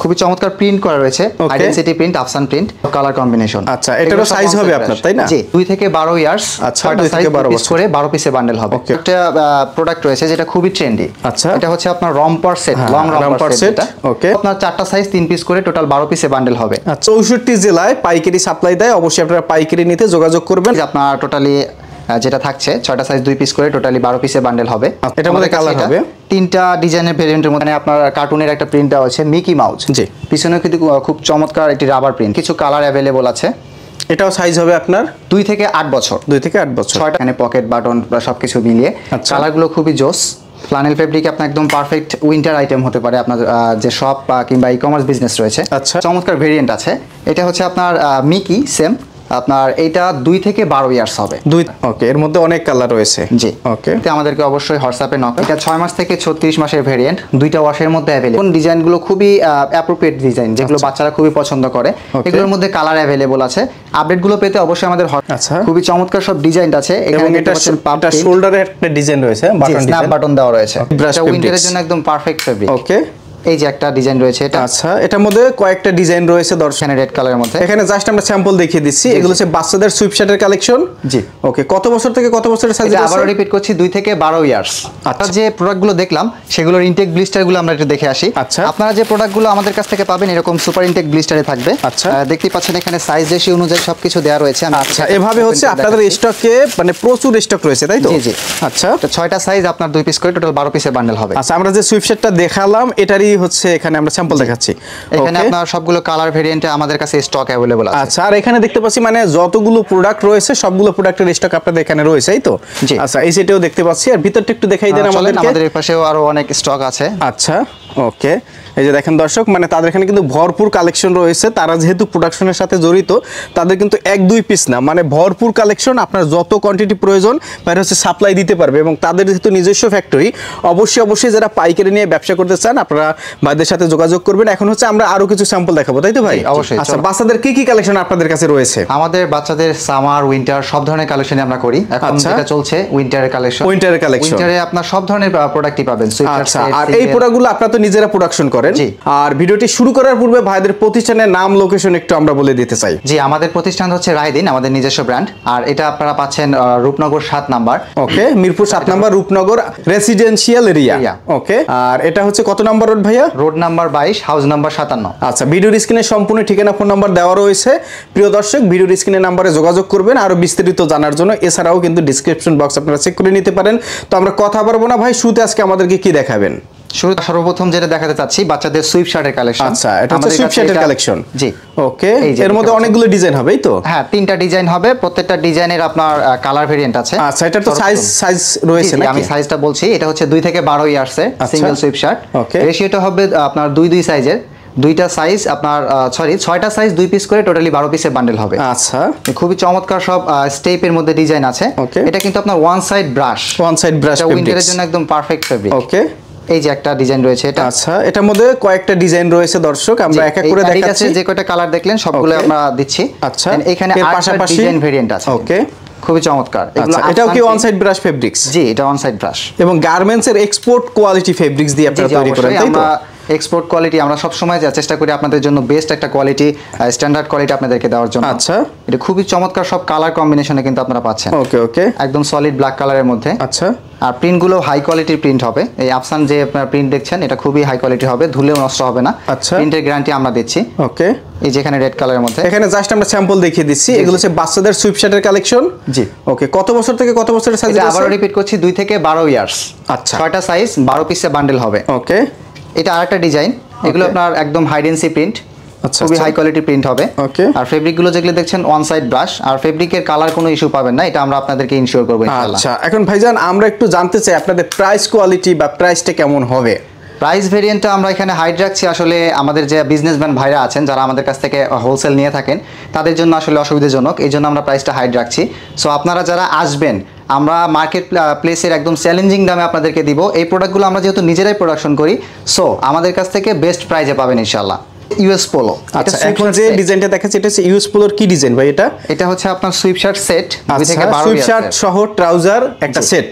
খুবই চমৎকার প্রিন্ট করা রয়েছে, আইডেন্টিটি প্রিন্ট, আফসান প্রিন্ট, কালার কম্বিনেশন। আচ্ছা, এটারও সাইজ হবে আপনার, তাই না? জি, 2 থেকে 12 ইয়ার্স। আচ্ছা, 2 থেকে 12 পিস করে 12 পিসের বান্ডেল হবে। একটা প্রোডাক্ট রয়েছে যেটা খুবই ট্রেন্ডি। আচ্ছা, এটা হচ্ছে আপনার romper set, long romper set. ওকে, আপনার 4টা সাইজ 3 পিস করে টোটাল 12 পিসের বান্ডেল হবে। আচ্ছা, 64 জেলায় পাইকারি সাপ্লাই দেয়, অবশ্যই আপনারা পাইকারি নিতে যোগাযোগ করবেন। আপনার টোটালি যেটা থাকছে 6টা সাইজ 2 পিস করে টোটালি 12 পিসের বান্ডেল হবে। এটার মধ্যে কালার হবে 3টা ডিজাইনের ভেরিয়েন্টের মধ্যে আপনার কার্টুনের একটা প্রিন্ট দেওয়া আছে মিকি মাউস। জি, পিছনে কিন্তু খুব চমৎকার একটি রাবার প্রিন্ট, কিছু কালার অ্যাভেলেবল আছে। এটাও সাইজ হবে আপনার 2 থেকে 8 বছর। 2 থেকে 8 বছর। 6টা এখানে পকেট বাটন সবকিছু মিলিয়ে কালারগুলো খুবই জোস। ফ্লানেল ফেব্রিক আপনার একদম পারফেক্ট উইন্টার আইটেম হতে পারে আপনার যে শপ কিংবা ই-কমার্স বিজনেস রয়েছে। আচ্ছা, চমৎকার ভেরিয়েন্ট আছে। এটা হচ্ছে আপনার মিকি সেম, আপনার এটা 2 থেকে 12 ইয়ার্স হবে। ওকে, এর মধ্যে অনেক কালার রয়েছে। জি, ওকে, তো আমাদেরকে অবশ্যই হোয়াটসঅ্যাপে নক। এটা 6 মাস থেকে 36 মাসের ভেরিয়েন্ট, 2টা ওয়াশের মধ্যে অ্যাভেলেবল। কোন ডিজাইনগুলো খুবই অ্যাপ্রোপ্রিয়েট ডিজাইন, যেগুলো বাচ্চারা খুবই পছন্দ করে, এগুলোর মধ্যে কালার অ্যাভেলেবল আছে। আপডেটগুলো পেতে অবশ্যই আমাদের খুবই চমৎকার সব ডিজাইন আছে। এখানে এটা শোল্ডারে একটা ডিজাইন রয়েছে, বাটন স্ন্যাপ বাটন দেওয়া রয়েছে। এটা উইন্টারের জন্য একদম পারফেক্ট ফেব্রিক। ওকে, এই যে একটা ডিজাইন রয়েছে এটা। আচ্ছা, এটার মধ্যে কয়েকটা ডিজাইন রয়েছে দর্শন, রেড কালারের মধ্যে। এখানে জাস্ট আমরা স্যাম্পল দেখিয়ে দিচ্ছি। এগুলো হচ্ছে বাচ্চাদের সুইপশার্টের কালেকশন। জি, ওকে, কত বছর থেকে কত বছরের সাইজ? এটা আবারো রিপিট করছি, 2 থেকে 12 ইয়ার্স। আচ্ছা, যে প্রোডাক্টগুলো দেখলাম সেগুলোর ইনটেক ব্লিস্টারগুলো আমরা একটু দেখে আসি। আচ্ছা, আপনারা যে প্রোডাক্টগুলো আমাদের কাছ থেকে পাবেন এরকম সুপার ইনটেক ব্লিস্টারে থাকবে। আচ্ছা, দেখতে পাচ্ছেন এখানে সাইজ রেশিও অনুযায়ী সবকিছু দেওয়া রয়েছে। আচ্ছা, এভাবে হচ্ছে আপনাদের স্টকে মানে প্রচুর স্টক রয়েছে, তাই তো? জি জি। আচ্ছা, তো 6টা সাইজ আপনার 2 পিস করে টোটাল 12 পিসের বান্ডেল হবে। আচ্ছা, আমরা যে সুইপশার্টটা দেখালাম এটারই হচ্ছে এখানে আমরা স্যাম্পল দেখাচ্ছি। এখানে আপনার সবগুলো কালার ভেরিয়েন্টে আমাদের কাছে স্টক अवेलेबल আছে। আচ্ছা, আর এখানে দেখতে পাচ্ছি মানে যতগুলো প্রোডাক্ট রয়েছে সবগুলো প্রোডাক্টের স্টক আপনাদের এখানে রয়েছে, তাই তো? আচ্ছা, এই সেটাও দেখতে পাচ্ছি। আর ভিতরটা একটু দেখাই দেন আমাদেরকে। আমাদের এই পাশেও আরো অনেক স্টক আছে। আচ্ছা, ওকে, এই যে দেখেন দর্শক, মানে তাদের এখানে কিন্তু ভরপুর কালেকশন রয়েছে। তারা যেহেতু প্রোডাকশনের সাথে জড়িত, তাদের কিন্তু 1-2 পিস না, মানে ভরপুর কালেকশন। আপনার যত কোয়ান্টিটি প্রয়োজন বাইরে হচ্ছে সাপ্লাই দিতে পারবে। এবং তাদের যেহেতু নিজস্ব ফ্যাক্টরি, অবশ্যই যারা পাইকারি নিয়ে ব্যবসা করতে চান আপনারা ভাইদের সাথে যোগাযোগ করবেন। এখন হচ্ছে আমরা আরো কিছু স্যাম্পল দেখাবো, তাই তো ভাই? অবশ্যই। আচ্ছা, বাচ্চাদের কি কি কালেকশন আপনাদের কাছে রয়েছে? আমাদের বাচ্চাদের সামার, উইন্টার সব ধরনের কালেকশন আমরা করি। এখন যেটা চলছে উইন্টারের কালেকশন। উইন্টারে আপনার সব ধরনের প্রোডাক্টই পাবেন। আচ্ছা, আর এই প্রোডাক্টগুলো আপনারা তো নিজেরা প্রোডাকশন করেন। আর ভিডিওটি শুরু করার পূর্বে ভাইদের প্রতিষ্ঠানের নাম, লোকেশন একটু আমরা বলে দিতে চাই। জি, আমাদের প্রতিষ্ঠান হচ্ছে রায়দিন, আমাদের নিজস্ব ব্র্যান্ড। আর এটা আপনারা পাচ্ছেন Rupnagar 7 number. Okay, Mirpur 7 number Rupnagar residential area. Okay, আর এটা হচ্ছে কত নাম্বার রোড ভাইয়া? Road number 22, house number 57। আচ্ছা, ভিডিওর স্ক্রিনে সম্পূর্ণ ঠিকানা, ফোন নাম্বার দেওয়া রয়েছে। প্রিয় দর্শক, ভিডিওর স্ক্রিনের নাম্বারে যোগাযোগ করবেন আরো বিস্তারিত জানার জন্য। এছাড়াও কিন্তু ডেসক্রিপশন বক্স আপনারা চেক করে নিতে পারেন। তো আমরা কথা বলবো না ভাই, শুরুতে আজকে আমাদেরকে কি দেখাবেন? সর্বপ্রথম যেটা দেখাতে চাচ্ছি বাচ্চাদের সুইপশার্টের কালেকশন। আচ্ছা, এটা হচ্ছে সুইপশার্টের কালেকশন। জি, ওকে, এর মধ্যে অনেকগুলো ডিজাইন হবে, এই তো? হ্যাঁ, 3টা ডিজাইন হবে, প্রত্যেকটা ডিজাইনের আপনার কালার ভেরিয়েন্ট আছে। আচ্ছা, এটা তো সাইজ রয়েছে নাকি? আমি সাইজটা বলছি, এটা হচ্ছে 2 থেকে 12 ইয়ার্সের সিঙ্গেল সুইপশার্ট। ওকে, রেশিওটা হবে আপনার 2 সাইজের। 2টা সাইজ আপনার 6টা সাইজ 2 পিস করে টোটালি 12 পিসের বান্ডেল হবে। আচ্ছা, খুবই চমৎকার সব স্টেপের মধ্যে ডিজাইন আছে। এটা কিন্তু আপনার ওয়ান সাইড ব্রাশ উইন্টারের জন্য একদম পারফেক্ট ফেব্রিক। ওকে, এই যে একটা ডিজাইন রয়েছে এটা। আচ্ছা, এটার মধ্যে কয়েকটা ডিজাইন রয়েছে দর্শক, আমরা এক এক করে দেখাচ্ছি। যে কয়টা কালার দেখলেন সবগুলো আমরা দিচ্ছি। আচ্ছা, এখানে পাশাপাশি ডিজাইন ভেরিয়েন্ট আছে। ওকে, খুবই চমৎকার। এটাও কি ওয়ান সাইড ব্রাশ ফেব্রিক্স? জি, এটা ওয়ান সাইড ব্রাশ এবং গার্মেন্টস এর এক্সপোর্ট কোয়ালিটি ফেব্রিক্স দিয়ে আপনারা তৈরি করেন, তাই তো? এক্সপোর্ট কোয়ালিটি আমরা সব সময় চেষ্টা করি আপনাদের জন্য বেস্ট একটা কোয়ালিটি, স্ট্যান্ডার্ড কোয়ালিটি আপনাদেরকে দেওয়ার জন্য। আচ্ছা, এটা খুবই চমৎকার সব কালার কম্বিনেশনে কিন্তু আপনারা পাচ্ছেন। ওকে ওকে, একদম সলিড ব্ল্যাক কালারের মধ্যে। আচ্ছা, আর প্রিন্টগুলো হাই কোয়ালিটির প্রিন্ট হবে। এই আফসান যে আপনারা প্রিন্ট দেখছেন এটা খুবই হাই কোয়ালিটি হবে, ধুলেও নষ্ট হবে না। আচ্ছা, প্রিন্টের গ্যারান্টি আমরা দিচ্ছি। ওকে, এই যেখানে রেড কালারের মধ্যে, এখানে জাস্ট আমরা স্যাম্পল দেখিয়ে দিচ্ছি। এগুলো হচ্ছে বাচ্চাদের সুইপশার্টের কালেকশন। জি, ওকে, কত বছর থেকে কত বছরের সাইজ? এটা আবারো রিপিট করছি, 2 থেকে 12 ইয়ার্স। আচ্ছা, 6টা সাইজ 12 পিসের বান্ডেল হবে। ওকে, এটা আরেকটা ডিজাইন। এগুলো আপনার একদম হাইডেন্সি প্রিন্ট, আচ্ছা, খুবই হাই কোয়ালিটি প্রিন্ট হবে। ওকে, আর ফেব্রিকগুলো যেগুলো দেখছেন ওয়ান সাইড ব্রাশ, আর ফেব্রিকের কালার কোনো ইস্যু পাবেন না, এটা আমরা আপনাদেরকে ইনশিওর করব ইনশাআল্লাহ। আচ্ছা, এখন ভাইজান আমরা একটু জানতে চাই আপনাদের প্রাইস কোয়ালিটি বা প্রাইসটা কেমন হবে? প্রাইস ভেরিয়েন্টটা আমরা এখানে হাইড রাখছি। আসলে আমাদের যে বিজনেসম্যান ভাইরা আছেন যারা আমাদের কাছ থেকে হোলসেল নিয়ে থাকেন তাদের জন্য আসলে অসুবিধাজনক, এই জন্য আমরা প্রাইসটা হাইড রাখছি। সো আপনারা যারা আসবেন আমরা মার্কেট প্লেসের একদম চ্যালেঞ্জিং দামে আপনাদেরকে দিব। এই প্রোডাক্টগুলো আমরা যেহেতু নিজেরাই প্রোডাকশন করি, সো আমাদের কাছ থেকে বেস্ট প্রাইজে পাবেন ইনশাআল্লাহ। US polo. আচ্ছা, এখন যে ডিজাইনটা দেখাচ্ছি এটা হচ্ছে ইউএস পোলোর কি ডিজাইন ভাই? এটা হচ্ছে আপনার সুইপশার্ট সেট, সুইপশার্ট সহ ট্রাউজার একটা সেট।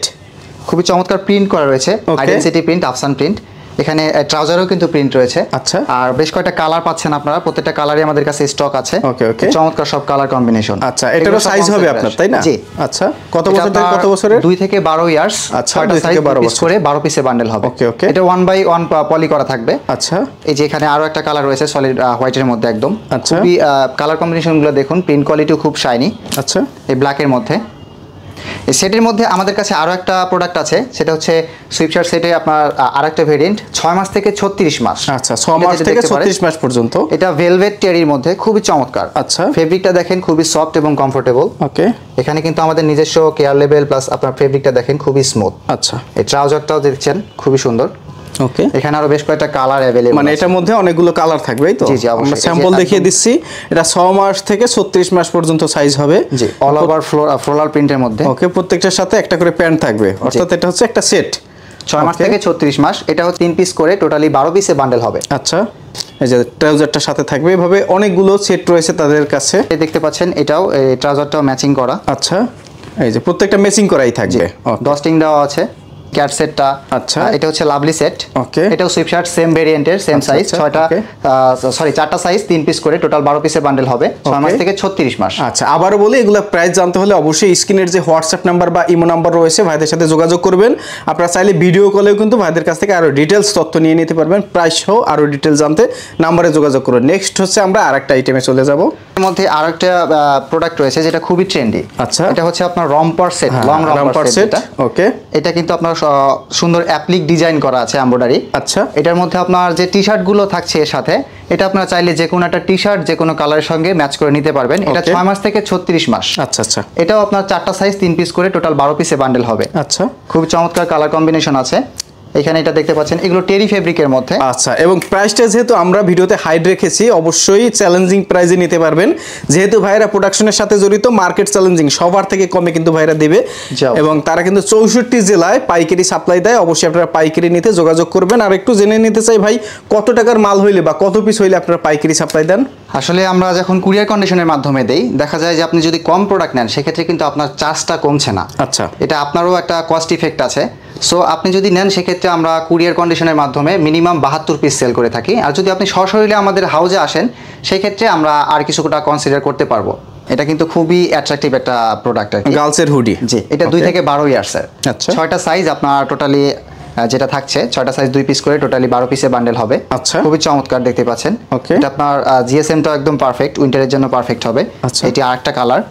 খুবই চমৎকার প্রিন্ট করা রয়েছে, আইডেন্টিটি প্রিন্ট, আফসান প্রিন্ট। এখানে ট্রাউজারও কিন্তু প্রিন্ট রয়েছে। আচ্ছা। আর বেশ কয়েকটা কালার পাচ্ছেন আপনারা, প্রত্যেকটা কালারই আমাদের কাছে স্টক আছে। ওকে ওকে, চমৎকার সব কালার কম্বিনেশন। আচ্ছা, এটারও সাইজ হবে আপনার, তাই না? জি। আচ্ছা, কত বছর থেকে কত বছরের? 2 থেকে 12 ইয়ার্স। আচ্ছা, 2 থেকে 12 বছর করে 12 পিসে বান্ডেল হবে। ওকে ওকে, এটা 1/1 পলি করা থাকবে। আচ্ছা, এই যে এখানে আরো একটা কালার রয়েছে সলিড হোয়াইটের মধ্যে একদম। আচ্ছা, খুবই কালার কম্বিনেশনগুলো দেখুন, প্রিন্ট কোয়ালিটিও খুব শাইনি। আচ্ছা, এই ব্ল্যাকের মধ্যে। এই সেটের মধ্যে আমাদের কাছে আরো একটা প্রোডাক্ট আছে, সেটা হচ্ছে সুইপশার্ট সেটে আপনার আরেকটা ভেরিয়েন্ট 6 মাস থেকে 36 মাস। আচ্ছা, 6 মাস থেকে 36 মাস পর্যন্ত। এটা ভেলভেট টেরির মধ্যে, খুবই চমৎকার। আচ্ছা, ফেব্রিকটা দেখেন খুবই সফট এবং কমফোর্টেবল। ওকে, এখানে কিন্তু আমাদের নিজস্ব কেয়ার লেভেল প্লাস আপনার ফেব্রিকটা দেখেন খুবই স্মুথ। আচ্ছা, এই ট্রাউজারটাও দেখছেন খুবই সুন্দর। ওকে, এখানে আরো বেশ কয়েকটা কালার अवेलेबल, মানে এটার মধ্যে অনেকগুলো কালার থাকবে, তো জি জি অবশ্যই। আমরা স্যাম্পল দেখিয়ে দিচ্ছি। এটা 6 মাস থেকে 36 মাস পর্যন্ত সাইজ হবে। জি, অল ওভার ফ্লোরাল প্রিন্টের মধ্যে। ওকে, প্রত্যেকটার সাথে একটা করে প্যান্ট থাকবে, অর্থাৎ এটা হচ্ছে একটা সেট। 6 মাস থেকে 36 মাস। এটা হচ্ছে 3 পিস করে টোটালি 12 পিসে বান্ডেল হবে। আচ্ছা, এই যে ট্রাউজারটার সাথে থাকবে, এভাবে অনেকগুলো সেট রয়েছে তাদের কাছে। এই দেখতে পাচ্ছেন, এটাও ট্রাউজারটাও ম্যাচিং করা। আচ্ছা, এই যে প্রত্যেকটা ম্যাচিং করাই থাকবে। ডস্টিং দেওয়া আছে। ক্যাট সেটটা, আচ্ছা, এটা হচ্ছে লাভলি সেট। ওকে, এটাও সুইপশার্ট সেম ভেরিয়েন্টের, সেম সাইজ। 4টা সাইজ, 3 পিস করে টোটাল 12 পিসে বান্ডেল হবে। 6 মাস থেকে 36 মাস। আচ্ছা, আবারও বলি, এগুলো প্রাইস জানতে হলে অবশ্যই স্ক্রিনের যে হোয়াটসঅ্যাপ নাম্বার বা ইমো নাম্বার রয়েছে, ভাইদের সাথে যোগাযোগ করবেন। আপনারা চাইলে ভিডিও কলেও কিন্তু ভাইদের কাছ থেকে আরো ডিটেলস তথ্য নিয়ে নিতে পারবেন। প্রাইস সহ আরো ডিটেলস জানতে নাম্বারে যোগাযোগ করুন। নেক্সট হচ্ছে আমরা আরেকটা আইটেমে চলে যাব। এর মধ্যে আরেকটা প্রোডাক্ট রয়েছে যেটা খুবই ট্রেন্ডি। আচ্ছা, এটা হচ্ছে আপনার romper set, long romper set. ওকে, এটা কিন্তু আপনার সুন্দর অ্যাপ্লিক ডিজাইন করা আছে, এমব্রয়ডারি। আচ্ছা, এটার মধ্যে আপনার যে টি শার্ট গুলো থাকছে এর সাথে, এটা আপনারা চাইলে যে কোনো একটা টি শার্ট যে কোনো কালারের সঙ্গে ম্যাচ করে নিতে পারবেন। এটা 6 মাস থেকে 36 মাস। আচ্ছা আচ্ছা, এটাও আপনার 4টা সাইজ, 3 পিস করে টোটাল 12 পিসে বান্ডেল হবে। আচ্ছা, খুব চমৎকার কালার কম্বিনেশন আছে। এখানে এটা দেখতে পাচ্ছেন, এগুলো টেরি ফেব্রিকের মধ্যে। আচ্ছা, এবং প্রাইসটা যেহেতু আমরা ভিডিওতে হাইড রেখেছি, অবশ্যই চ্যালেঞ্জিং প্রাইসে নিতে পারবেন। যেহেতু ভাইরা প্রোডাকশনের সাথে জড়িত, মার্কেট চ্যালেঞ্জিং, সবার থেকে কমে কিন্তু ভাইরা দেবে। এবং তারা কিন্তু 64 জেলায় পাইকারি সাপ্লাই দেয়। অবশ্যই আপনারা পাইকারি নিতে যোগাযোগ করবেন। আর একটু জেনে নিতে চাই ভাই, কত টাকার মাল হইলে বা কত পিস হইলে আপনারা পাইকারি সাপ্লাই দেন? আসলে আমরা যখন কুরিয়ার কন্ডিশনের মাধ্যমে দেই, দেখা যায় যে আপনি যদি কম প্রোডাক্ট নেন, সেক্ষেত্রে কিন্তু আপনার চার্জটা কমছে না। আচ্ছা, এটা আপনারও একটা কস্ট ইফেক্ট আছে। সো আপনি যদি নেন, সেক্ষেত্রে আমরা কুরিয়ার কন্ডিশনের মাধ্যমে মিনিমাম 72 পিস সেল করে থাকি। আর যদি আপনি সশরীরে আমাদের হাউজে আসেন, সেক্ষেত্রে আমরা আর কিছুটা কনসিডার করতে পারবো। এটা কিন্তু খুবই অ্যাট্রাকটিভ একটা প্রোডাক্ট আর কি, গার্লসের হুডি। জি, এটা 2 থেকে 12 ইয়ার্সের। আচ্ছা, 6টা সাইজ আপনার টোটালি যেটা থাকছে, 6টা সাইজ 2 পিস করে টোটালি 12 পিসে বান্ডেল হবে। আচ্ছা, খুবই চমৎকার দেখতে পাচ্ছেন। ওকে, এটা আপনার জিএসএমটাও একদম পারফেক্ট, উইন্টারের জন্য পারফেক্ট হবে। আচ্ছা, এটি আরেকটা কালার।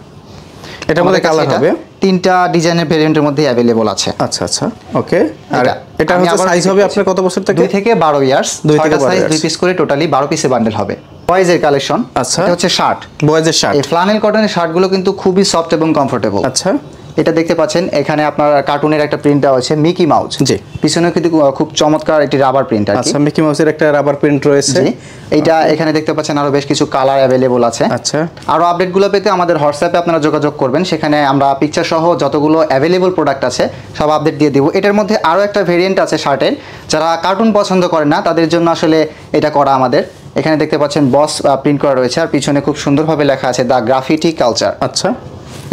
এটার মধ্যে কালার হবে 3টা ডিজাইনের ভেরিয়েন্টের মধ্যে अवेलेबल আছে। আচ্ছা আচ্ছা, ওকে। আর এটা হচ্ছে সাইজ হবে আপনার কত বছর থেকে? 2 থেকে 12 ইয়ার্স। 2 থেকে 12 সাইজ 2 পিস করে টোটালি 12 পিসে বান্ডেল হবে। বয়েজের কালেকশন। আচ্ছা, এটা হচ্ছে শার্ট, বয়েজের শার্ট। এই ফ্লানেল কটনের শার্টগুলো কিন্তু খুবই সফট এবং কমফোর্টেবল। আচ্ছা, এটা দেখতে পাচ্ছেন, এখানে আপনার কার্টুনের একটা প্রিন্ট দেওয়া আছে, মিকি মাউস। জি, পিছনে কিন্তু খুব চমৎকার একটি রাবার প্রিন্ট আর কি। আচ্ছা, মিকি মাউসের একটা রাবার প্রিন্ট রয়েছে। জি, এইটা এখানে দেখতে পাচ্ছেন আরো বেশ কিছু কালার अवेलेबल আছে। আচ্ছা, আরো আপডেটগুলো পেতে আমাদের হোয়াটসঅ্যাপে আপনারা যোগাযোগ করবেন। সেখানে আমরা পিকচার সহ যতগুলো अवेलेबल প্রোডাক্ট আছে সব আপডেট দিয়ে দিব। এটার মধ্যে আরো একটা ভেরিয়েন্ট আছে শার্টের, যারা কার্টুন পছন্দ করেন না, তাদের জন্য আসলে এটা করা আমাদের। এখানে দেখতে পাচ্ছেন বস প্রিন্ট করা রয়েছে, আর পিছনে খুব সুন্দরভাবে লেখা আছে দ্য গ্রাফিটি কালচার। আচ্ছা,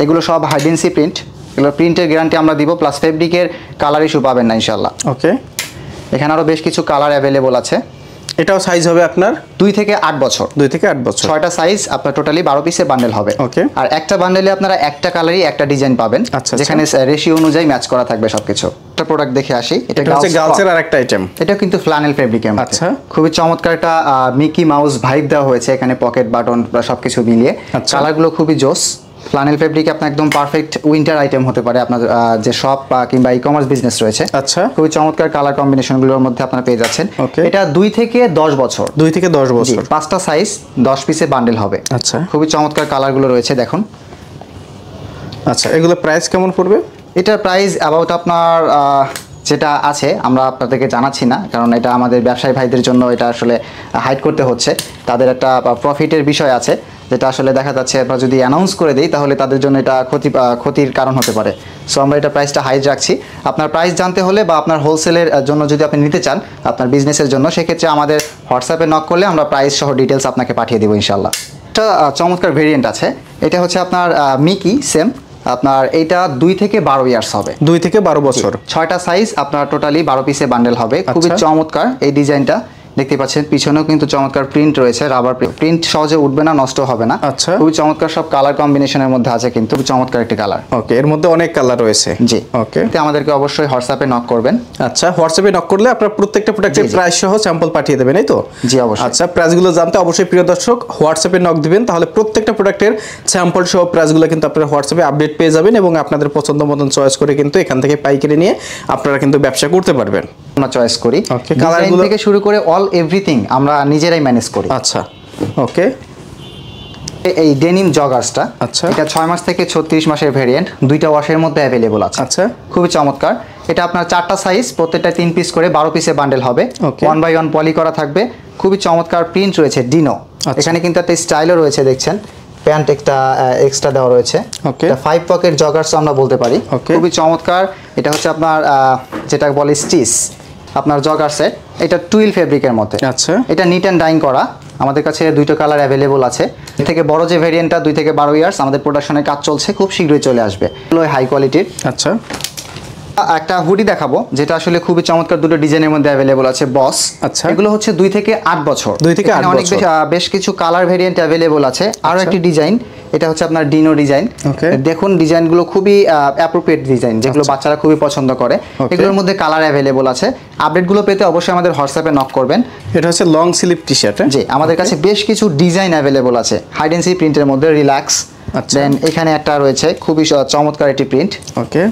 এগুলো সব হাইডেন্সি প্রিন্ট। এগুলো প্রিন্টের গ্যারান্টি আমরা দিব, প্লাস ফেব্রিকের কালার ইস্যু পাবেন না ইনশাল্লাহ। ওকে, এখানে আরো বেশ কিছু কালার अवेलेबल আছে। এটাও সাইজ হবে আপনার 2 থেকে 8 বছর। 2 থেকে 8 বছর। 6টা সাইজ আপনার টোটালি 12 পিসের বান্ডেল হবে। ওকে, আর একটা বান্ডেলে আপনারা একটা কালারই একটা ডিজাইন পাবেন, আচ্ছা, যেখানে রেশিও অনুযায়ী ম্যাচ করা থাকবে সবকিছু। একটা প্রোডাক্ট দেখে আসি। এটা হচ্ছে গার্লসের আরেকটা আইটেম। এটা কিন্তু ফ্লানেল ফেব্রিকের মধ্যে। আচ্ছা, খুবই চমৎকার একটা মিকি মাউস ভাইব দেওয়া হয়েছে এখানে, পকেট বাটন সবকিছু মিলিয়ে। কালারগুলো খুবই জোস। ফ্লানেল ফেব্রিক আপনার একদম পারফেক্ট উইন্টার আইটেম হতে পারে আপনার যে শপ কিংবা ই-কমার্স বিজনেস রয়েছে। আচ্ছা, খুবই চমৎকার কালার কম্বিনেশনগুলোর মধ্যে আপনারা পেয়ে যাচ্ছেন। এটা 2 থেকে 10 বছর। 2 থেকে 10 বছর। 5টা সাইজ, 10 পিসে বান্ডেল হবে। আচ্ছা, খুবই চমৎকার কালারগুলো রয়েছে দেখুন। আচ্ছা, এগুলো প্রাইস কেমন পড়বে? এটার প্রাইস অ্যাবাউট আপনার যেটা আছে আমরা আপনাদেরকে জানাচ্ছি না, কারণ এটা আমাদের ব্যবসায়ী ভাইদের জন্য এটা আসলে হাইড করতে হচ্ছে। তাদের একটা প্রফিটের বিষয় আছে, যেটা আসলে দেখা যাচ্ছে আমরা যদি অ্যানাউন্স করে দিই তাহলে তাদের জন্য এটা ক্ষতির কারণ হতে পারে। সো আমরা এটা প্রাইসটা হাইড রাখছি। আপনার প্রাইস জানতে হলে বা আপনার হোলসেলের জন্য যদি আপনি নিতে চান আপনার বিজনেসের জন্য, সেক্ষেত্রে আমাদের হোয়াটসঅ্যাপে নক করলে আমরা প্রাইস সহ ডিটেলস আপনাকে পাঠিয়ে দেবো ইনশাল্লাহ। একটা চমৎকার ভেরিয়েন্ট আছে, এটা হচ্ছে আপনার মিকি সেম আপনার এইটা 2 থেকে 12 ইয়ার্স হবে। 2 থেকে 12 বছর। 6টা সাইজ আপনার টোটালি 12 পিসে বান্ডেল হবে। খুবই চমৎকার এই ডিজাইনটা, দেখতে পাচ্ছেন পিছনেও কিন্তু চমৎকার প্রিন্ট রয়েছে, রাবার প্রিন্ট, সহজে উঠবে না, নষ্ট হবে না। আচ্ছা, খুবই চমৎকার সব কালার কম্বিনেশনের মধ্যে আছে, কিন্তু খুব চমৎকার একটি কালার। ওকে, এর মধ্যে অনেক কালার রয়েছে। জি, ওকে, আমাদেরকে অবশ্যই হোয়াটসঅ্যাপে নক করবেন। আচ্ছা, হোয়াটসঅ্যাপে নক করলে আপনারা প্রত্যেকটা প্রোডাক্টের প্রাইস সহ স্যাম্পল পাঠিয়ে দেবেন, এই তো? জি অবশ্যই। আচ্ছা, প্রাইসগুলো জানতে অবশ্যই প্রিয় দর্শক হোয়াটসঅ্যাপে নক দিবেন, তাহলে প্রত্যেকটা প্রোডাক্টের স্যাম্পল সহ প্রাইসগুলো কিন্তু আপনারা হোয়াটসঅ্যাপে আপডেট পেয়ে যাবেন এবং আপনাদের পছন্দ মতন চয়েস করে কিন্তু এখান থেকে পাইকারি নিয়ে আপনারা কিন্তু ব্যবসা করতে পারবেন। আমরা চয়েস করি, কালারগুলো থেকে শুরু করে অল এভরিথিং আমরা নিজেরাই ম্যানেজ করি। আচ্ছা, ওকে। এই ডেনিম জগার্সটা, আচ্ছা, এটা 6 মাস থেকে 36 মাসের ভেরিয়েন্ট, 2টা ওয়াশের মধ্যে অ্যাভেলেবল আছে। আচ্ছা, খুবই চমৎকার। এটা আপনার 4টা সাইজ, প্রত্যেকটা 3 পিস করে 12 পিসে বান্ডেল হবে। 1 বাই 1 পলি করা থাকবে। খুবই চমৎকার প্রিন্ট রয়েছে ডিনো। এখানে কিন্তু একটা স্টাইলও রয়েছে, দেখছেন প্যান্ট একটা এক্সট্রা দেওয়া রয়েছে। এটা 5 পকেট জগার্স আমরা বলতে পারি। খুবই চমৎকার। এটা হচ্ছে আপনার যেটা বলে স্টিচ আপনার জগার্সের, এটা টুইল ফেব্রিকের মধ্যে। আচ্ছা, এটা নিট অ্যান্ড ডাইং করা। আমাদের কাছে 2টা কালার অ্যাভেলেবল আছে। এর থেকে বড় যে ভেরিয়েন্টটা 2 থেকে 12 ইয়ার্স, আমাদের প্রোডাকশনের কাজ চলছে, খুব শীঘ্রই চলে আসবে। হাই কোয়ালিটির। আচ্ছা, একটা হুডি দেখাবো যেটা আসলে খুবই চমৎকার, 2টো ডিজাইনের মধ্যে অ্যাভেলেবল আছে বস। আচ্ছা, এগুলো হচ্ছে 2 থেকে 8 বছর। 2 থেকে 8 অনেক বেশ কিছু কালার ভেরিয়েন্ট অ্যাভেলেবল আছে। আরো একটি ডিজাইন, এটা হচ্ছে আপনার ডিনো ডিজাইন। দেখুন ডিজাইনগুলো খুবই অ্যাপ্রোপ্রিয়েট ডিজাইন, যেগুলো বাচ্চারা খুবই পছন্দ করে। এগুলোর মধ্যে কালার অ্যাভেলেবল আছে। আপডেটগুলো পেতে অবশ্যই আমাদের হোয়াটসঅ্যাপে নক করবেন। এটা হচ্ছে লং স্লিভ টি শার্ট। জি, আমাদের কাছে বেশ কিছু ডিজাইন অ্যাভেলেবল আছে। হাইড এন্ড সিক প্রিন্টের মধ্যে রিল্যাক্স। দেন এখানে একটা রয়েছে খুবই চমৎকার একটি প্রিন্ট। ওকে,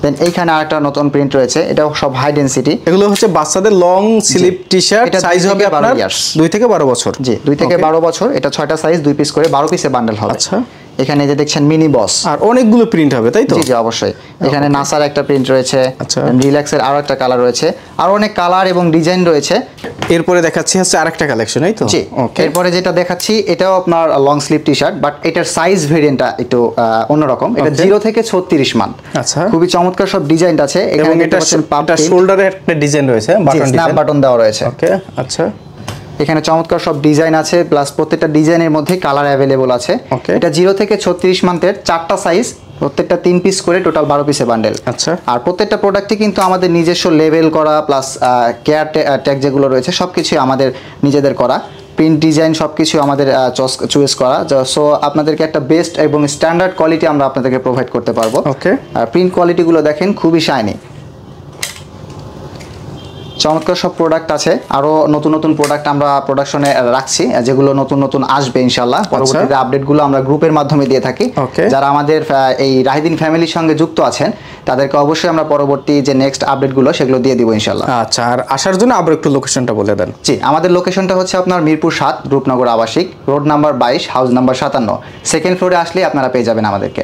দেন এইখানে আরেকটা নতুন প্রিন্ট রয়েছে, এটাও সব হাই ডেনসিটি। এগুলো হচ্ছে বাচ্চাদের long sleeve T shirt, size হবে আপনার 2 থেকে 12 বছর। জি, 2 থেকে 12 বছর। এটা 6টা সাইজ, 2 পিস করে 12 পিসে বান্ডেল হবে। আচ্ছা, এখানে যে দেখছেন মিনি বস, আর অনেকগুলো প্রিন্ট হবে, তাই তো? জি জি অবশ্যই। এখানে নাসার একটা প্রিন্ট রয়েছে, রিল্যাক্সের আরো একটা কালার রয়েছে, আর অনেক কালার এবং ডিজাইন রয়েছে। এরপরে দেখাচ্ছি হচ্ছে আরেকটা কালেকশন, এই তো? জি, এরপরে যেটা দেখাচ্ছি এটাও আপনার long sleeve T shirt, but এটার সাইজ ভেরিয়েন্টটা একটু অন্যরকম। এটা 0 থেকে 36 মান। আচ্ছা, খুবই চমৎকার সব ডিজাইন আছে। এখানে এটা শোল্ডারে একটা ডিজাইন রয়েছে, বাটন স্ন্যাপ বাটন দেওয়া রয়েছে। ওকে, আচ্ছা, এখানে চমৎকার সব ডিজাইন আছে, প্লাস প্রত্যেকটা ডিজাইনের মধ্যে কালার অ্যাভেলেবল আছে। এটা 0 থেকে 36 মান্থের 4টা সাইজ, প্রত্যেকটা 3 পিস করে টোটাল 12 পিসে বান্ডেল। আচ্ছা, আর প্রত্যেকটা প্রোডাক্টই কিন্তু আমাদের নিজস্ব লেবেল করা, প্লাস কেয়ার ট্যাগ যেগুলো রয়েছে সবকিছু আমাদের নিজেদের করা। প্রিন্ট ডিজাইন সবকিছু আমাদের চয়েস করা। সো আপনাদেরকে একটা বেস্ট এবং স্ট্যান্ডার্ড কোয়ালিটি আমরা আপনাদেরকে প্রোভাইড করতে পারবো। ওকে, আর প্রিন্ট কোয়ালিটিগুলো দেখেন খুবই শাইনি, চমৎকার সব প্রোডাক্ট আছে। আরো নতুন নতুন প্রোডাক্ট আমরা প্রোডাকশনে রাখছি, যেগুলো নতুন নতুন আসবে ইনশাআল্লাহ। পরবর্তীতে আপডেটগুলো আমরা গ্রুপের মাধ্যমে দিয়ে থাকি। যারা আমাদের এই রাহিদিন ফ্যামিলির সঙ্গে যুক্ত আছেন তাদেরকে অবশ্যই আমরা পরবর্তী যে নেক্সট আপডেটগুলো সেগুলো দিয়ে দিব ইনশাআল্লাহ। আচ্ছা, আর আসার জন্য আবার একটু লোকেশনটা বলে দেন। জি, আমাদের লোকেশনটা হচ্ছে আপনার মিরপুর 7 রূপনগর আবাসিক, road number 22, house number 57, second ফ্লোরে আসলে আপনারা পেয়ে যাবেন আমাদেরকে।